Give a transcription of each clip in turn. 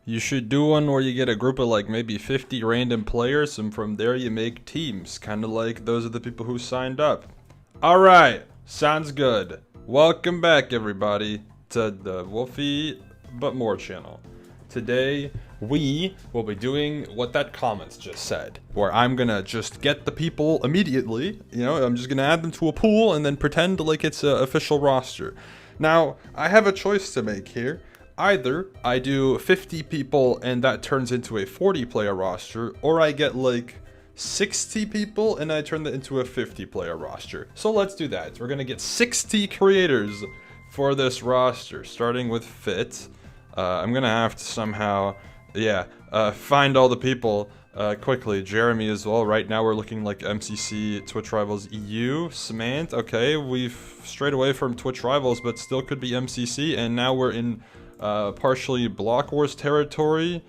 You should do one where you get a group of like maybe 50 random players, and from there you make teams, kind of like those are the people who signed up. Alright, sounds good. Welcome back everybody to the Wolfie But More channel. Today we will be doing what that comment just said, where I'm gonna just get the people immediately, I'm just gonna add them to a pool and then pretend like it's an official roster. Now, I have a choice to make here. Either I do 50 people and that turns into a 40-player roster, or I get like 60 people and I turn that into a 50-player roster. So let's do that. We're gonna get 60 creators for this roster, starting with Fit. I'm gonna have to somehow, find all the people quickly. Jeremy as well. Right now we're looking like MCC, Twitch Rivals EU, Samant. Okay, we've strayed away from Twitch Rivals, but still could be MCC, and now we're in partially Block Wars territory.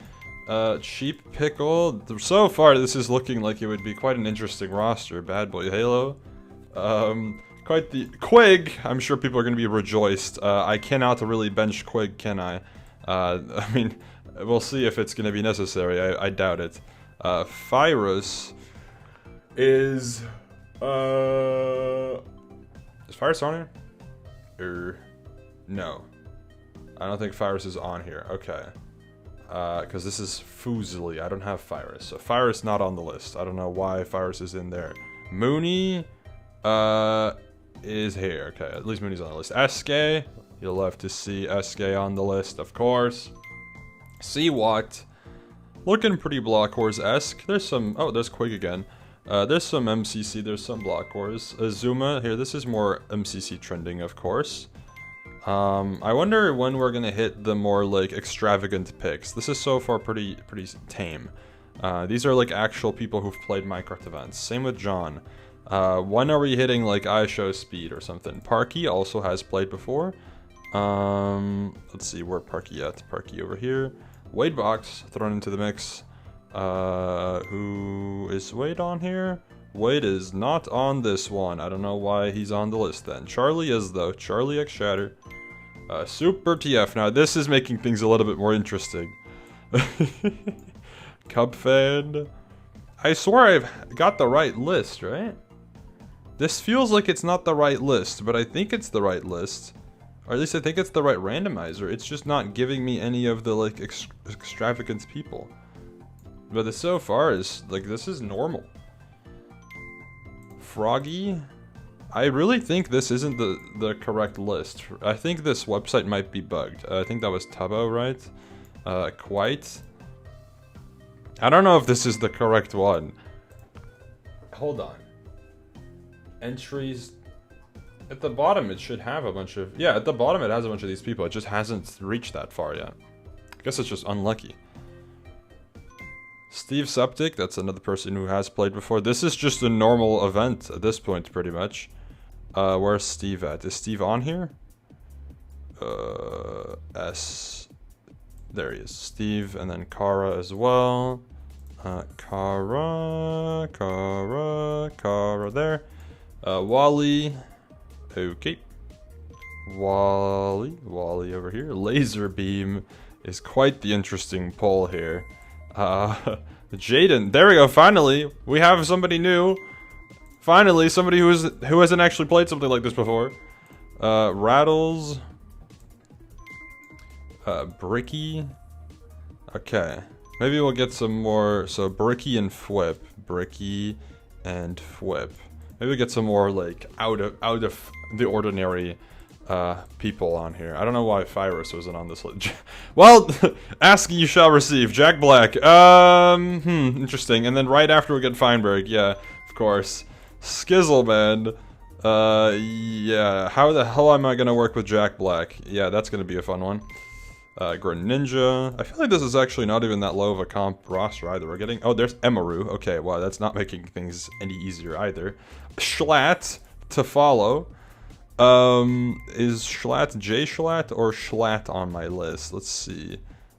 Cheap Pickle. So far, this is looking like it would be quite an interesting roster. Bad Boy Halo. Quite the Quig. I'm sure people are going to be rejoiced. I cannot really bench Quig, can I? I mean, we'll see if it's going to be necessary. I doubt it. Virus is Virus on here? No. I don't think Virus is on here. Okay. Because this is Fusely. I don't have Virus. So Virus not on the list. I don't know why Virus is in there. Mooney is here. Okay, at least Mooney's on the list. SK. You'll love to see SK on the list, of course. See what? Looking pretty Block Wars-esque. There's some... Oh, there's Quig again. There's some MCC. There's some Block Wars. Azuma. Here, this is more MCC trending, of course. I wonder when we're gonna hit the more like extravagant picks. This is so far pretty tame. These are like actual people who've played Minecraft events. Same with John. When are we hitting like iShow speed or something? Parky also has played before. Let's see, where Parky at? Parky over here. Wadebox thrown into the mix. Who is Wade on here? Wade is not on this one. I don't know why he's on the list then. Charlie is though. Charlie X Shatter. Super TF. Now this is making things a little bit more interesting. Cub fan. I swear I've got the right list, right? This feels like it's not the right list, but I think it's the right list. Or at least I think it's the right randomizer. It's just not giving me any of the like extravagant people. But this so far is like, this is normal. Froggy. I really think this isn't the correct list. I think this website might be bugged. I think that was Tubbo, right? Quite. I don't know if this is the correct one. Hold on. Entries. At the bottom it should have a bunch of... Yeah, at the bottom it has a bunch of these people. It just hasn't reached that far yet. I guess it's just unlucky. Steve Septic, that's another person who has played before. This is just a normal event at this point, pretty much. Where's Steve at? Is Steve on here? S. There he is. Steve, and then Kara as well. Kara there. Wally. Okay. Wally over here. Laser Beam is quite the interesting poll here. Jaden, there we go, finally, we have somebody new. Finally, somebody who hasn't actually played something like this before. Rattles. Bricky. Okay, maybe we'll get some more, so Bricky and Fwip. Bricky and Fwip. Maybe we'll get some more, like, out of the ordinary people on here. I don't know why Virus wasn't on this list. Well, ask you shall receive. Jack Black. Interesting. And then right after we get Feinberg, yeah, of course. Skizzleman. Yeah. How the hell am I gonna work with Jack Black? Yeah, that's gonna be a fun one. Greninja. I feel like this is actually not even that low of a comp roster either. We're getting... Oh, there's Emaru. Okay, wow, that's not making things any easier either. Schlatt to follow. Is Schlatt J Schlatt or Schlatt on my list? Let's see.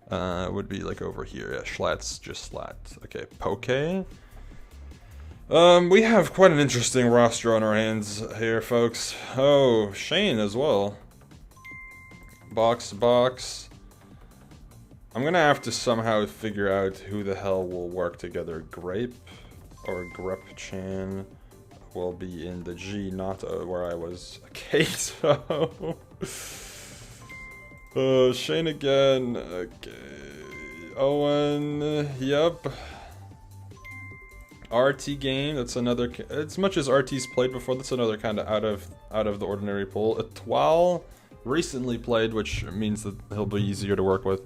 Would be like over here. Yeah, Schlatt's just Schlatt. Okay, Poke. We have quite an interesting roster on our hands here, folks. Oh, Shane as well. Box. I'm gonna have to somehow figure out who the hell will work together. Grape or Grep-chan will be in the G, not where I was. Okay, so... Shane again. Okay. Owen. Yep. RT game. That's another. As much as RT's played before, that's another kind of out of the ordinary pool. Twal recently played, which means that he'll be easier to work with.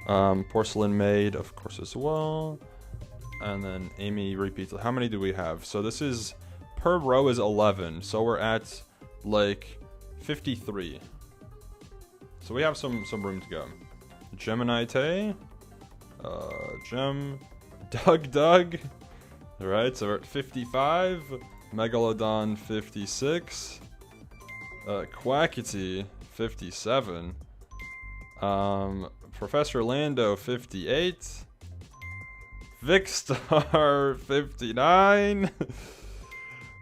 Porcelain Maid, of course, as well. And then Amy repeats. How many do we have? So this is per row is 11. So we're at like 53. So we have some room to go. Gemini Tay. Gem. Doug. Alright, so we're at 55. Megalodon 56. Quackity 57. Professor Lando 58. Vicstar 59.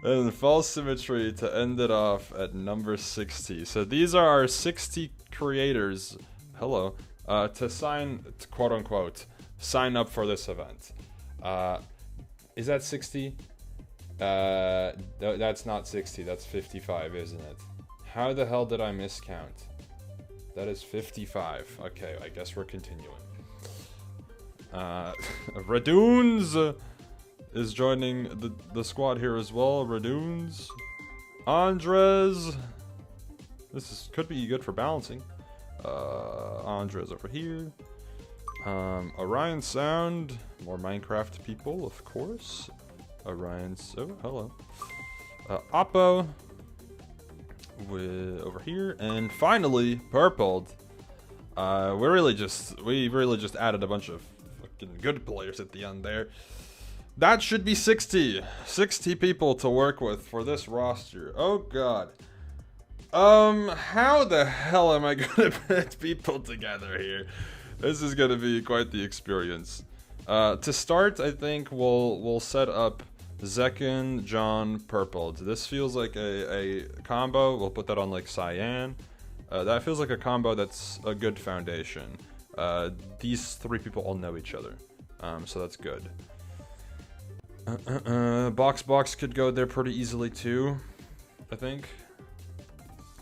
And False Symmetry to end it off at number 60. So these are our 60 creators, hello, to sign, quote unquote, sign up for this event. Is that 60? That's not 60, that's 55, isn't it? How the hell did I miscount? That is 55. Okay, I guess we're continuing. Radoons is joining the squad here as well. Radoons. Andres. Could be good for balancing. Andres over here. Orion Sound. More Minecraft people, of course. Orion's. Oh, hello. Oppo. Over here. And finally, Purpled. We really just added a bunch of fucking good players at the end there. That should be 60. 60 people to work with for this roster. Oh god. How the hell am I gonna put people together here? This is gonna be quite the experience. To start, I think we'll set up Zekin, John, Purpled. This feels like a combo. We'll put that on like Cyan. That feels like a combo that's a good foundation. These three people all know each other, so that's good. Box could go there pretty easily too, I think.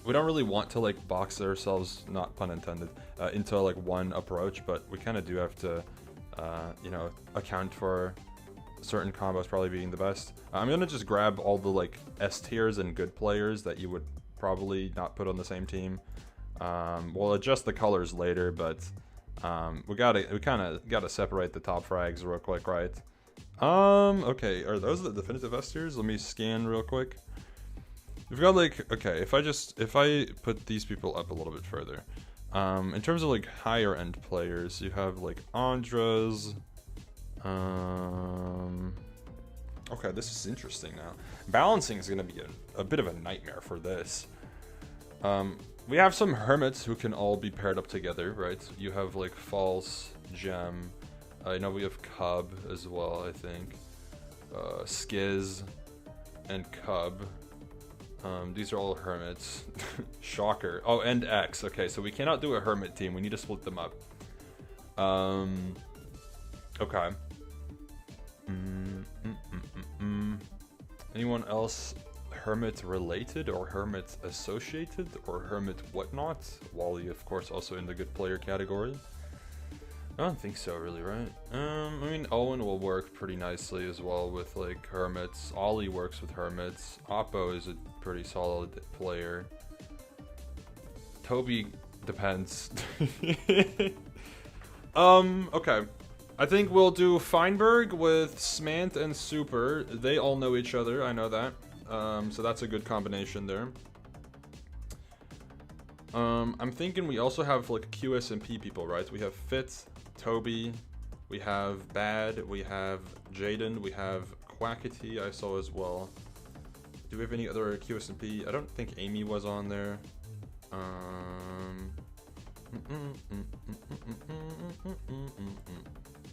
We don't really want to like box ourselves, not pun intended, into like one approach, but we kind of do have to, you know, account for certain combos probably being the best. I'm gonna just grab all the like S tiers and good players that you would probably not put on the same team. We'll adjust the colors later, but we kind of gotta separate the top frags real quick, right? Okay, are those the definitive S tiers? Let me scan real quick. We've got like, okay, if I put these people up a little bit further, in terms of like higher end players, you have like Andres. Okay, this is interesting now. Balancing is gonna be a bit of a nightmare for this. We have some hermits who can all be paired up together, right? You have like False, Gem. I know we have Cub as well, I think. Skiz and Cub. These are all hermits. Shocker. Oh, and X. Okay, so we cannot do a hermit team. We need to split them up. Okay. Anyone else hermit related or hermit associated or hermit whatnot? Wally, of course, also in the good player category. I don't think so, really, right? I mean, Owen will work pretty nicely as well with like hermits. Ollie works with hermits. Oppo is a pretty solid player. Toby depends. Okay. I think we'll do Feinberg with Smant and Super. They all know each other, I know that. So that's a good combination there. I'm thinking we also have like QSMP people, right? We have Fit, Toby, we have Bad, we have Jaden, we have Quackity I saw as well. Do we have any other QSMP? I don't think Amy was on there.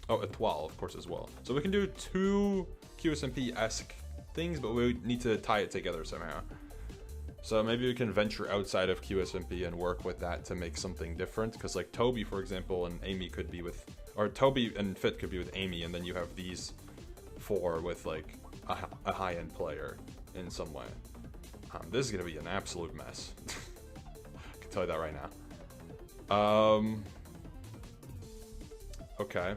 Oh, Etoile, of course, as well. So we can do two QSMP-esque things, but we need to tie it together somehow. So maybe we can venture outside of QSMP and work with that to make something different. Because like Toby, for example, and Amy could be with, or Toby and Fit could be with Amy, and then you have these 4 with like a high-end player in some way. This is gonna be an absolute mess. I can tell you that right now. Okay.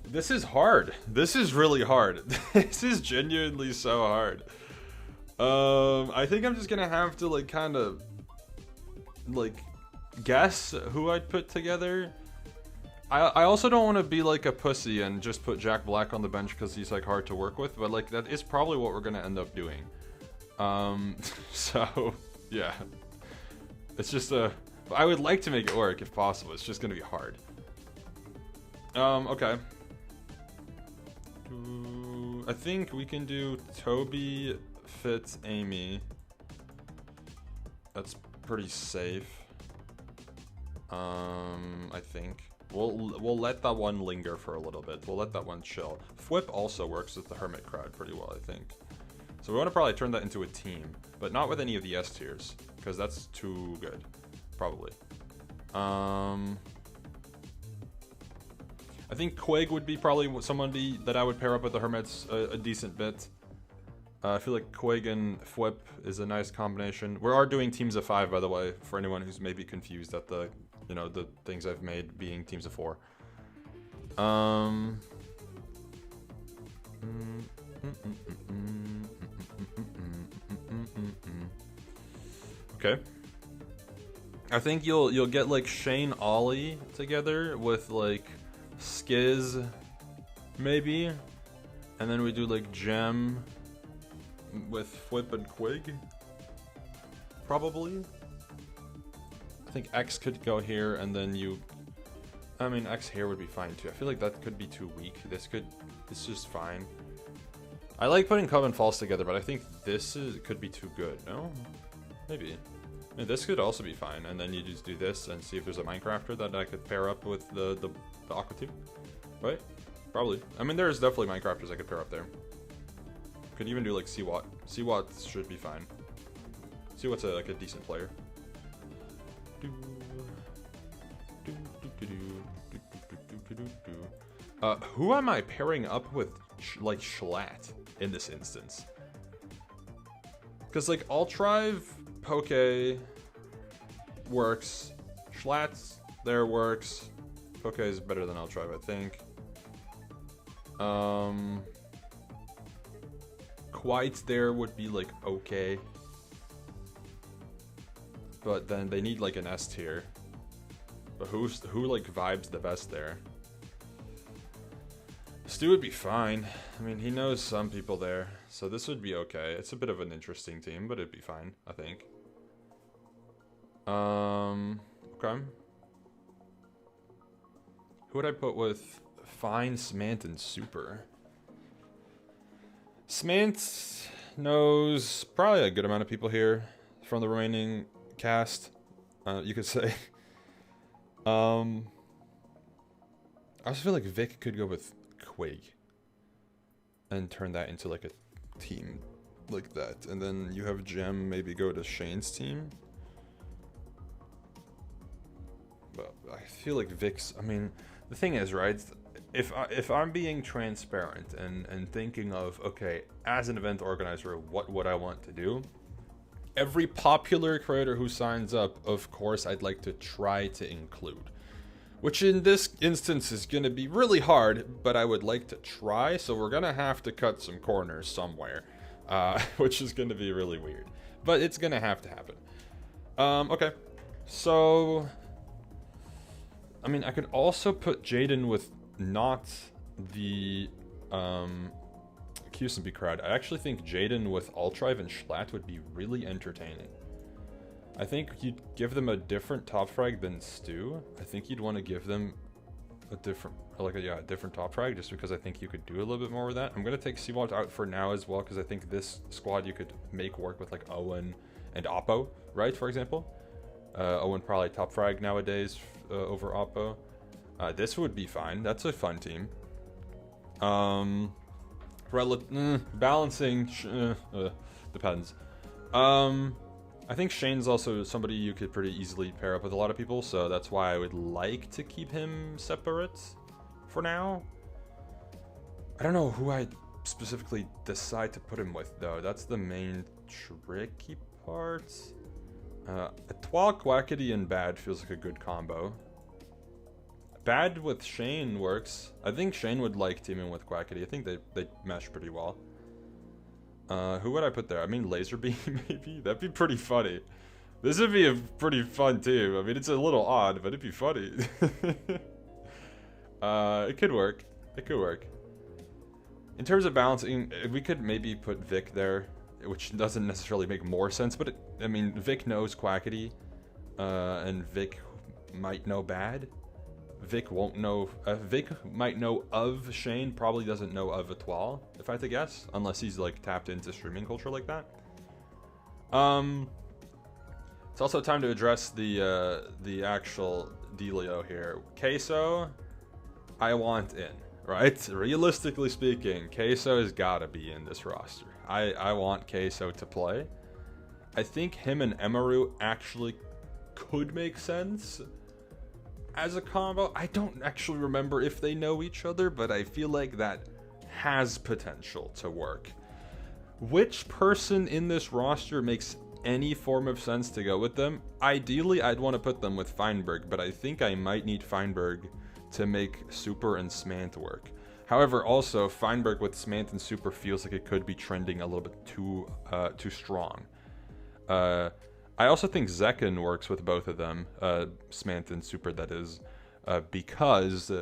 This is hard. This is really hard. This is genuinely so hard. I think I'm just gonna have to like kind of like guess who I'd put together. I also don't want to be like a pussy and just put Jack Black on the bench because he's like hard to work with, but like that is probably what we're gonna end up doing. So yeah, it's just I would like to make it work if possible. It's just gonna be hard. Okay. I think we can do Toby, Fitz, Amy. That's pretty safe. I think we'll let that one linger for a little bit. We'll let that one chill. Fwip also works with the Hermit crowd pretty well, I think. So we want to probably turn that into a team, but not with any of the S tiers because that's too good, probably. I think Quig would be probably someone that I would pair up with the Hermits a decent bit. I feel like Quig and Fwip is a nice combination. We are doing teams of 5, by the way, for anyone who's maybe confused at the, you know, the things I've made being teams of 4. Okay. I think you'll get like Shane Ollie together with like Skiz, maybe, and then we do like Gem with Flip and Quig, probably. I think X could go here, and then I mean, X here would be fine too. I feel like that could be too weak. This is just fine. I like putting Cub and False together, but I think this could be too good. No, maybe. I mean, this could also be fine, and then you just do this and see if there's a Minecrafter that I could pair up with the Aqua team, right? Probably. I mean, there's definitely Minecrafters I could pair up there. Could even do like Seawat. Seawat should be fine. Seawat's like a decent player. Who am I pairing up with, like Schlatt in this instance? Because like Altrive, Poke works, Schlatt there works. Poke is better than Altrive, I think. Quite there would be like okay, but then they need like an S tier. But who like vibes the best there? Stu would be fine. I mean, he knows some people there, so this would be okay. It's a bit of an interesting team, but it'd be fine, I think. Okay. Who would I put with Fine, Smant, and Super? Smant knows probably a good amount of people here from the remaining cast, you could say. I also feel like Vic could go with Quig and turn that into like a team like that, and then you have Gem maybe go to Shane's team. But I feel like Vic's, I mean, the thing is, right, if I'm being transparent and thinking of, okay, as an event organizer, what would I want to do? Every popular creator who signs up, of course, I'd like to try to include. Which in this instance is going to be really hard, but I would like to try, so we're going to have to cut some corners somewhere. Which is going to be really weird. But it's going to have to happen. Okay. So, I mean, I could also put Jaden with not the QSMB crowd. I actually think Jaden with Altrive and Schlatt would be really entertaining. I think you'd give them a different top frag than Stu. I think you'd want to give them a different, a different top frag, just because I think you could do a little bit more with that. I'm gonna take Seawalt out for now as well, because I think this squad you could make work with like Owen and Oppo, right? For example, Owen probably top frag nowadays over Oppo. This would be fine. That's a fun team. Balancing depends. I think Shane's also somebody you could pretty easily pair up with a lot of people, so that's why I would like to keep him separate for now. I don't know who I specifically decide to put him with, though. That's the main tricky part. Etoile, Quackity, and Bad feels like a good combo. Bad with Shane works. I think Shane would like teaming with Quackity. I think they mesh pretty well. Who would I put there? I mean, Laser Beam, maybe? That'd be pretty funny. This would be a pretty fun team. I mean, it's a little odd, but it'd be funny. It could work. It could work. In terms of balancing, we could maybe put Vic there, which doesn't necessarily make more sense, but I mean, Vic knows Quackity, and Vic might know Bad. Vic won't know. Vic might know of Shane, probably doesn't know of Etoile, if I had to guess, unless he's like tapped into streaming culture like that. It's also time to address the actual dealio here. Queso, I want in, right? Realistically speaking, Queso has got to be in this roster. I want Queso to play. I think him and Emaru actually could make sense as a combo. I don't actually remember if they know each other, but I feel like that has potential to work. Which person in this roster makes any form of sense to go with them? Ideally, I'd want to put them with Feinberg, but I think I might need Feinberg to make Super and Smant work. However, also, Feinberg with Smant and Super feels like it could be trending a little bit too strong. I also think Zekken works with both of them, Smant and Super, that is, because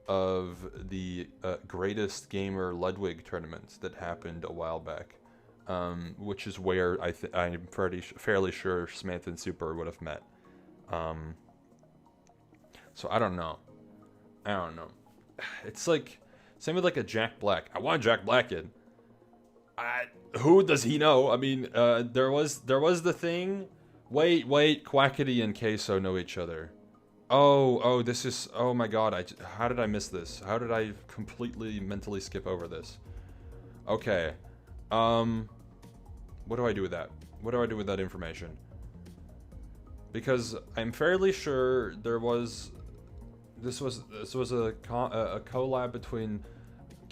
of the Greatest Gamer Ludwig tournament that happened a while back, which is where I'm fairly sure Smant and Super would have met. So I don't know. It's like, same with like a Jack Black. I want Jack Black in. Who does he know? I mean, there was the thing. Wait, Quackity and Queso know each other. Oh, this is, oh my god, how did I miss this? How did I completely mentally skip over this? Okay, what do I do with that? What do I do with that information? Because I'm fairly sure this was a collab between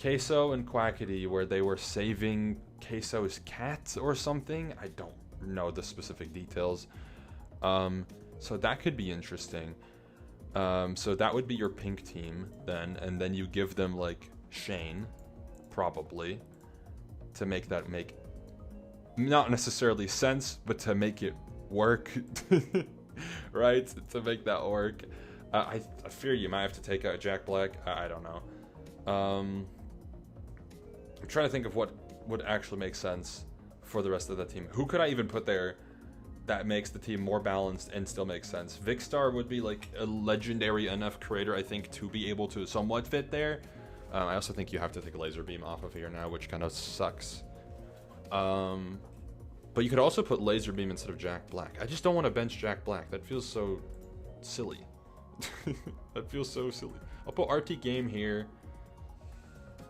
Queso and Quackity where they were saving Queso's cat or something. I don't know the specific details. So that could be interesting. So that would be your pink team then, and then you give them like Shane, probably, to make that make not necessarily sense, but to make it work. Right? To make that work. I fear you might have to take out Jack Black. I don't know. I'm trying to think of what would actually make sense for the rest of the team. Who could I even put there that makes the team more balanced and still makes sense? Vicstar would be like a legendary enough creator, I think, to be able to somewhat fit there. I also think you have to take Laser Beam off of here now, which kind of sucks. But you could also put Laser Beam instead of Jack Black. I just don't want to bench Jack Black. That feels so silly. That feels so silly. I'll put RT Game here.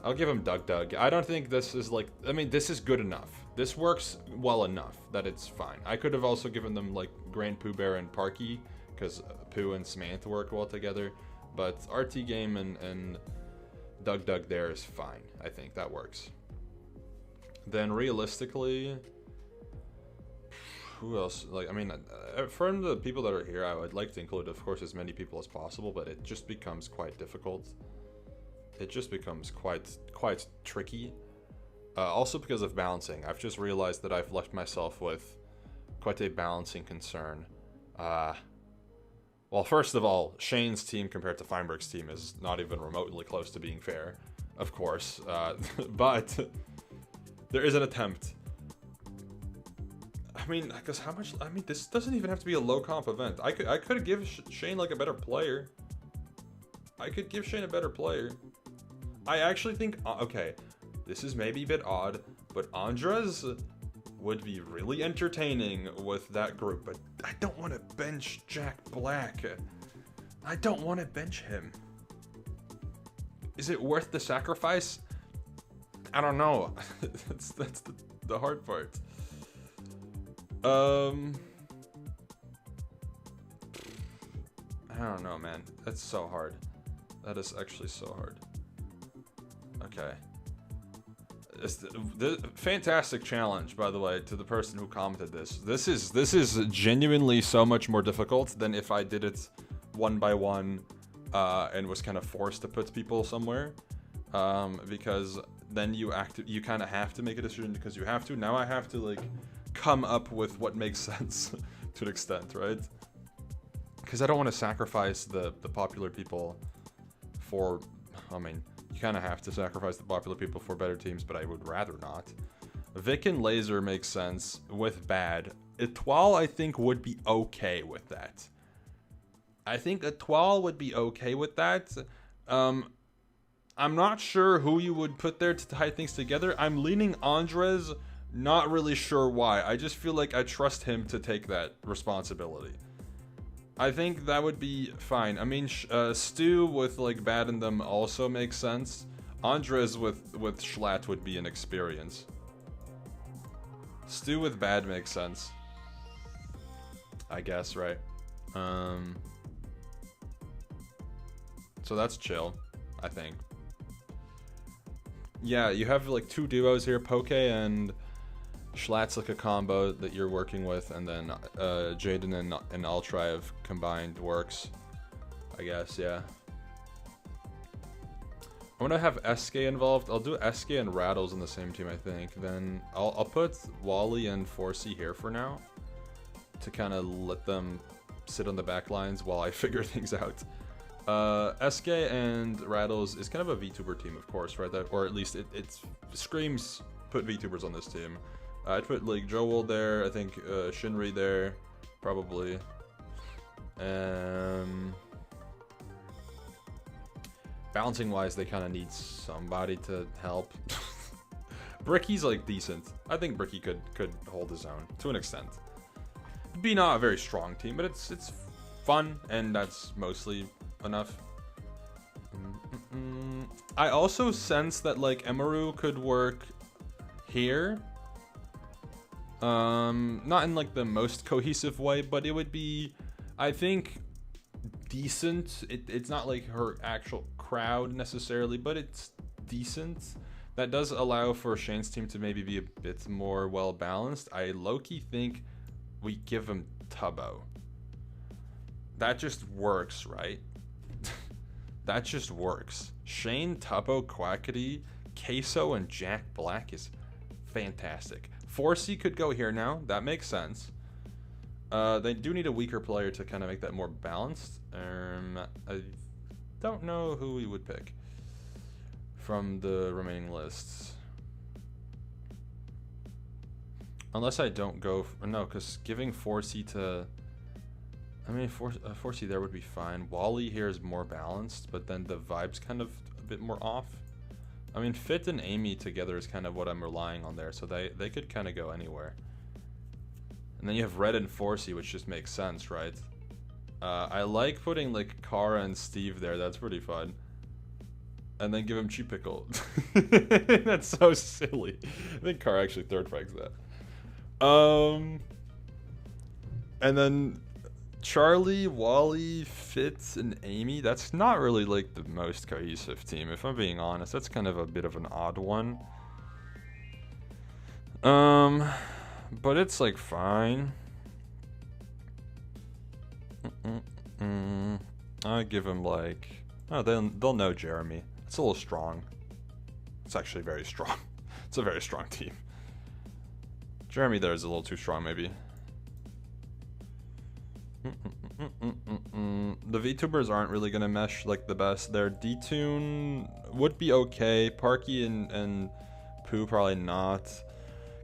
I'll give him Doug. I don't think this is like, I mean, this is good enough. This works well enough that it's fine. I could have also given them like Grand Pooh Bear and Parky, because Pooh and Samantha work well together. But RT Game and Doug there is fine. I think that works. Then realistically, who else? Like, I mean, from the people that are here, I would like to include, of course, as many people as possible, but it just becomes quite difficult. It just becomes quite tricky. Also because of balancing. I've just realized that I've left myself with quite a balancing concern. Well, first of all, Shane's team compared to Feinberg's team is not even remotely close to being fair, of course. But there is an attempt. I mean, because how much? I mean, this doesn't even have to be a low comp event. I could give Shane like a better player. I could give Shane a better player. I actually think, okay, this is maybe a bit odd, but Andres would be really entertaining with that group, but I don't want to bench Jack Black. I don't want to bench him. Is it worth the sacrifice? I don't know. that's the hard part. I don't know, man. That's so hard. That is actually so hard. Okay. Fantastic challenge, by the way, to the person who commented this. This is genuinely so much more difficult than if I did it one by one and was kind of forced to put people somewhere, because then you kind of have to make a decision because you have to. Now I have to like come up with what makes sense to an extent, right? Because I don't want to sacrifice the popular people for, I mean, you kind of have to sacrifice the popular people for better teams, but I would rather not. Vic and Laser makes sense with bad. Etoile, I think, would be okay with that. I think Etoile would be okay with that. I'm not sure who you would put there to tie things together. I'm leaning Andres, not really sure why. I just feel like I trust him to take that responsibility. I think that would be fine. I mean, Stu with like bad in them also makes sense. Andres with Schlatt would be an experience. Stu with bad makes sense, I guess, right? So that's chill, I think. Yeah, you have like two duos here, Poke and Schlatt's like a combo that you're working with, and then Jaden and Ultrive combined works, I guess, yeah. I'm gonna have SK involved. I'll do SK and Rattles in the same team, I think. Then I'll put Wally and 4C here for now to kind of let them sit on the back lines while I figure things out. SK and Rattles is kind of a VTuber team, of course, right? Or at least it screams put VTubers on this team. I'd put like Joel there, I think Shinri there, probably. Balancing wise, they kind of need somebody to help. Bricky's like decent. I think Bricky could hold his own to an extent. It'd be not a very strong team, but it's fun, and that's mostly enough. I also sense that like Emaru could work here. Not in like the most cohesive way, but it would be, I think, decent. It's not like her actual crowd necessarily, but it's decent. That does allow for Shane's team to maybe be a bit more well balanced. I low-key think we give him Tubbo. That just works, right? That just works. Shane, Tubbo, Quackity, Queso, and Jack Black is fantastic. 4C could go here now. That makes sense. They do need a weaker player to kind of make that more balanced. I don't know who we would pick from the remaining lists. Unless I don't go... No, because giving 4C to... I mean, 4C there would be fine. Wally here is more balanced, but then the vibe's kind of a bit more off. I mean, Fit and Amy together is kind of what I'm relying on there, so they could kind of go anywhere. And then you have Red and 4C, which just makes sense, right? I like putting like Kara and Steve there. That's pretty fun. And then give him Cheap Pickle. That's so silly. I think Kara actually third frags that. And then Charlie, Wally, Fitz, and Amy. That's not really like the most cohesive team, if I'm being honest. That's kind of a bit of an odd one. But it's like fine. I give him like, oh, they'll know Jeremy. It's a little strong. It's actually very strong. It's a very strong team. Jeremy there is a little too strong, maybe. The VTubers aren't really gonna mesh like the best. Their D-Tune would be okay. Parky and Pooh probably not.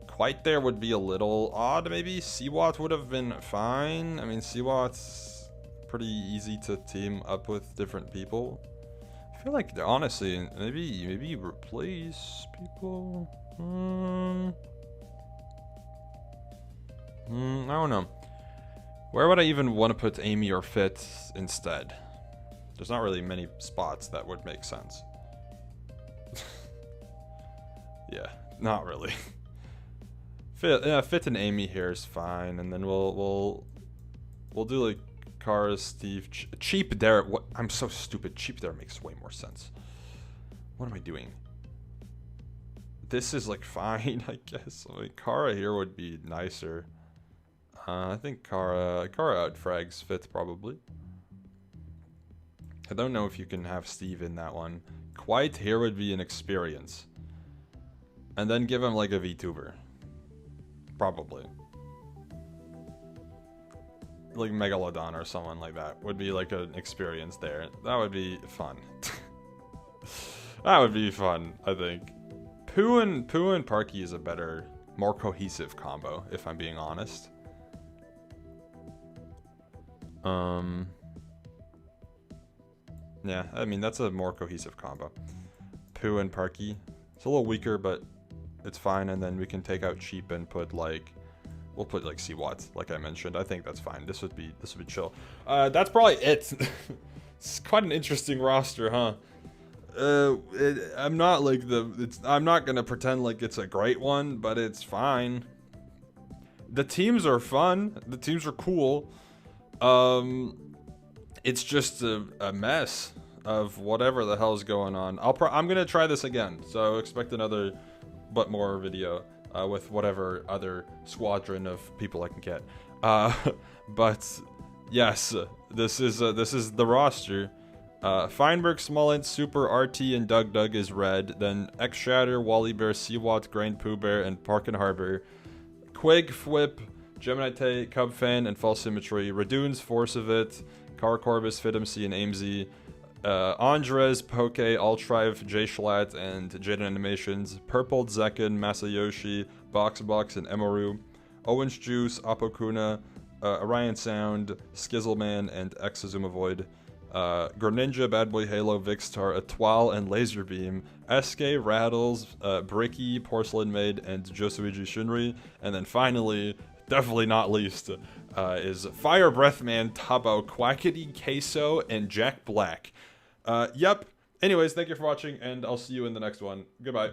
Quite there would be a little odd, maybe. Seawat would have been fine. I mean, Seawat's pretty easy to team up with different people. I feel like, honestly, maybe replace people. I don't know. Where would I even want to put Amy or Fit instead? There's not really many spots that would make sense. Yeah, not really. Fit and Amy here is fine, and then we'll do like Kara, Steve, Cheap Dare. What? I'm so stupid. Cheap Dare makes way more sense. What am I doing? This is like fine, I guess. Like Kara here would be nicer. I think Kara outfrags Fit probably. I don't know if you can have Steve in that one. Quite here would be an experience. And then give him like a VTuber. Probably. Like Megalodon or someone like that would be like an experience there. That would be fun. That would be fun, I think. Pooh and Parky is a better, more cohesive combo, if I'm being honest. Yeah, I mean, that's a more cohesive combo. Pooh and Parky. It's a little weaker, but it's fine. And then we can take out Cheap and put like, we'll put like Seawat, like I mentioned. I think that's fine. This would be chill. That's probably it. It's quite an interesting roster, huh? I'm not like I'm not gonna pretend like it's a great one, but it's fine. The teams are fun. The teams are cool. It's just a mess of whatever the hell's going on. I'm gonna try this again, so expect another but more video with whatever other squadron of people I can get. But yes, this is the roster. Feinberg, Smollett, Super, RT, and Doug is red. Then X Shatter, Wally Bear, Seawat, Grain Pooh Bear, and Park and Harbor. Quig, Flip, Gemini Tay, Cub Fan, and False Symmetry. Radoons, Force of It, Car Corbus, FitMC, and Amesy. Andres, Poke, Altrive, J Schlatt, and Jaden Animations. Purple, Zekken, Masayoshi, Box, and Emoru. Owens Juice, Apokuna, Orion Sound, Skizzleman, and Exazuma Void. Greninja, Bad Boy Halo, Vixstar, Etoile, and Laserbeam, SK, Rattles, Bricky, Porcelain Maid, and Josuiji Shinri. And then finally, definitely not least, is Fire Breathman, Tabo, Quackity, Queso, and Jack Black. Yep. Anyways, thank you for watching, and I'll see you in the next one. Goodbye.